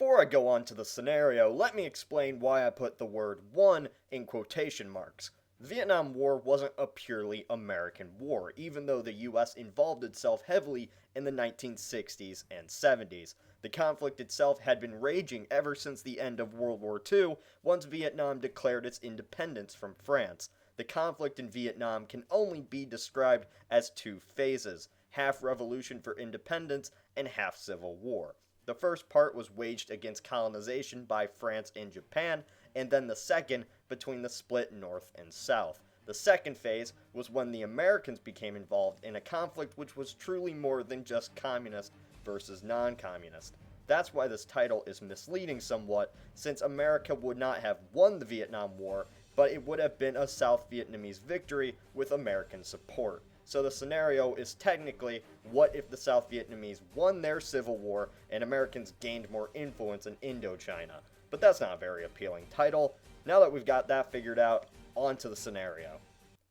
Before I go on to the scenario, let me explain why I put the word "one" in quotation marks. The Vietnam War wasn't a purely American war, even though the US involved itself heavily in the 1960s and 70s. The conflict itself had been raging ever since the end of World War II, once Vietnam declared its independence from France. The conflict in Vietnam can only be described as two phases: half revolution for independence and half civil war. The first part was waged against colonization by France and Japan, and then the second between the split North and South. The second phase was when the Americans became involved in a conflict which was truly more than just communist versus non-communist. That's why this title is misleading somewhat, since America would not have won the Vietnam War, but it would have been a South Vietnamese victory with American support. So the scenario is technically, what if the South Vietnamese won their civil war and Americans gained more influence in Indochina? But that's not a very appealing title. Now that we've got that figured out, on to the scenario.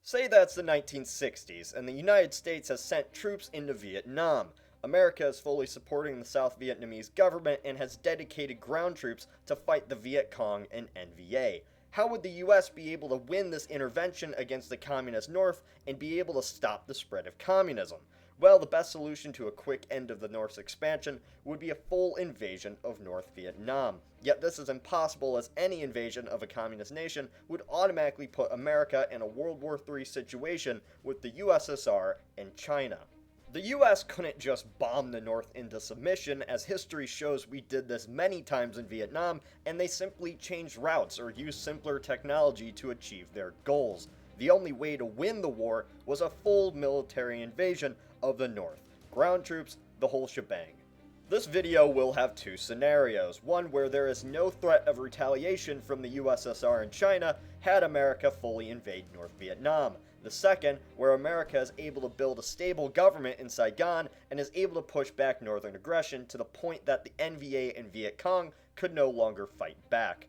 Say that's the 1960s, and the United States has sent troops into Vietnam. America is fully supporting the South Vietnamese government and has dedicated ground troops to fight the Viet Cong and NVA. How would the US be able to win this intervention against the communist North and be able to stop the spread of communism? Well, the best solution to a quick end of the North's expansion would be a full invasion of North Vietnam. Yet this is impossible, as any invasion of a communist nation would automatically put America in a World War III situation with the USSR and China. The US couldn't just bomb the North into submission, as history shows we did this many times in Vietnam, and they simply changed routes or used simpler technology to achieve their goals. The only way to win the war was a full military invasion of the North. Ground troops, the whole shebang. This video will have two scenarios, one where there is no threat of retaliation from the USSR and China had America fully invade North Vietnam. The second, where America is able to build a stable government in Saigon and is able to push back northern aggression to the point that the NVA and Viet Cong could no longer fight back.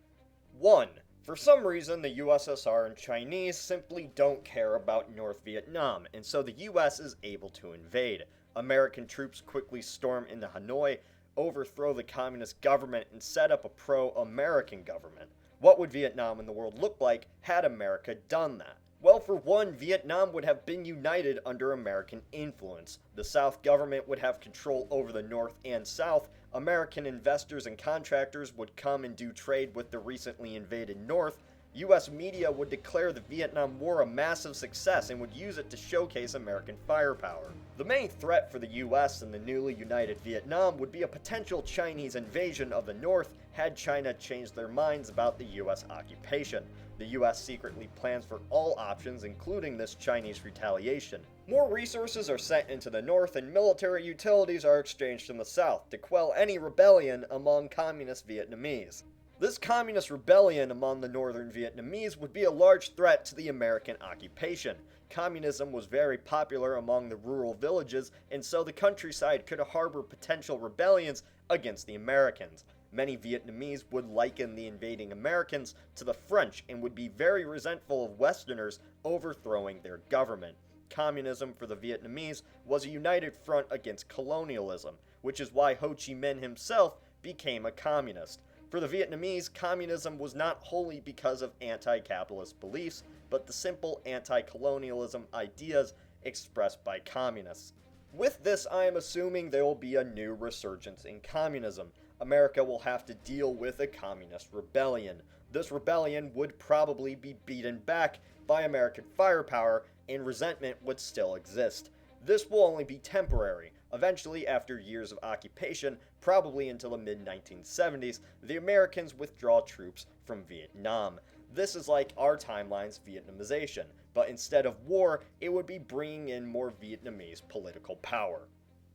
1. For some reason, the USSR and Chinese simply don't care about North Vietnam, and so the US is able to invade. American troops quickly storm into Hanoi, overthrow the communist government, and set up a pro-American government. What would Vietnam and the world look like had America done that? Well, for one, Vietnam would have been united under American influence. The South government would have control over the North and South. American investors and contractors would come and do trade with the recently invaded North. US media would declare the Vietnam War a massive success and would use it to showcase American firepower. The main threat for the US and the newly united Vietnam would be a potential Chinese invasion of the North had China changed their minds about the US occupation. The US secretly plans for all options, including this Chinese retaliation. More resources are sent into the North and military utilities are exchanged in the South to quell any rebellion among communist Vietnamese. This communist rebellion among the northern Vietnamese would be a large threat to the American occupation. Communism was very popular among the rural villages, and so the countryside could harbor potential rebellions against the Americans. Many Vietnamese would liken the invading Americans to the French and would be very resentful of Westerners overthrowing their government. Communism for the Vietnamese was a united front against colonialism, which is why Ho Chi Minh himself became a communist. For the Vietnamese, communism was not wholly because of anti-capitalist beliefs, but the simple anti-colonialism ideas expressed by communists. With this, I am assuming there will be a new resurgence in communism. America will have to deal with a communist rebellion. This rebellion would probably be beaten back by American firepower, and resentment would still exist. This will only be temporary. Eventually, after years of occupation, probably until the mid-1970s, the Americans withdraw troops from Vietnam. This is like our timeline's Vietnamization, but instead of war, it would be bringing in more Vietnamese political power.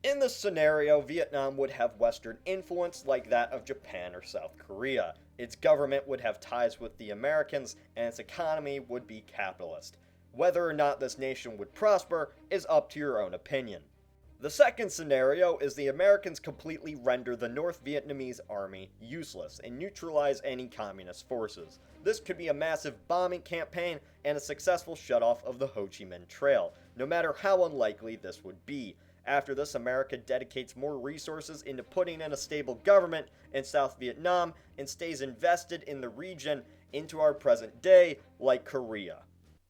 In this scenario, Vietnam would have Western influence like that of Japan or South Korea. Its government would have ties with the Americans, and its economy would be capitalist. Whether or not this nation would prosper is up to your own opinion. The second scenario is the Americans completely render the North Vietnamese army useless and neutralize any communist forces. This could be a massive bombing campaign and a successful shutoff of the Ho Chi Minh Trail, no matter how unlikely this would be. After this, America dedicates more resources into putting in a stable government in South Vietnam and stays invested in the region into our present day, like Korea.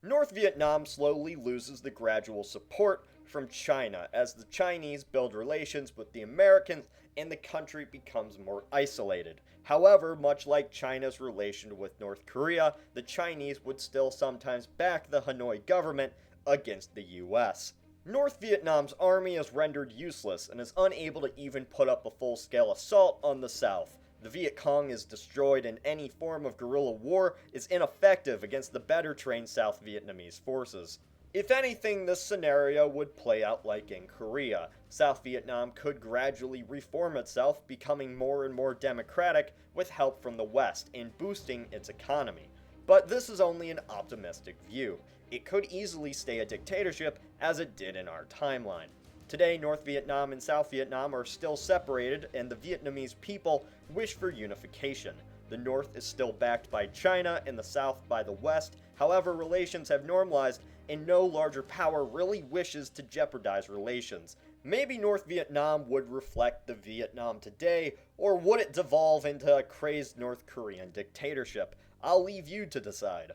North Vietnam slowly loses the gradual support from China as the Chinese build relations with the Americans and the country becomes more isolated. However, much like China's relation with North Korea, the Chinese would still sometimes back the Hanoi government against the US. North Vietnam's army is rendered useless and is unable to even put up a full-scale assault on the South. The Viet Cong is destroyed and any form of guerrilla war is ineffective against the better trained South Vietnamese forces. If anything, this scenario would play out like in Korea. South Vietnam could gradually reform itself, becoming more and more democratic with help from the West and boosting its economy. But this is only an optimistic view. It could easily stay a dictatorship as it did in our timeline. Today, North Vietnam and South Vietnam are still separated, and the Vietnamese people wish for unification. The North is still backed by China and the South by the West. However, relations have normalized, and no larger power really wishes to jeopardize relations. Maybe North Vietnam would reflect the Vietnam today, or would it devolve into a crazed North Korean dictatorship? I'll leave you to decide.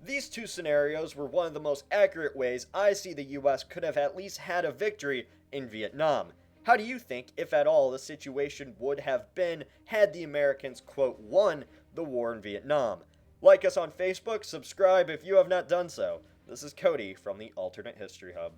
These two scenarios were one of the most accurate ways I see the US could have at least had a victory in Vietnam. How do you think, if at all, the situation would have been had the Americans, quote, won the war in Vietnam? Like us on Facebook, subscribe if you have not done so. This is Cody from the Alternate History Hub.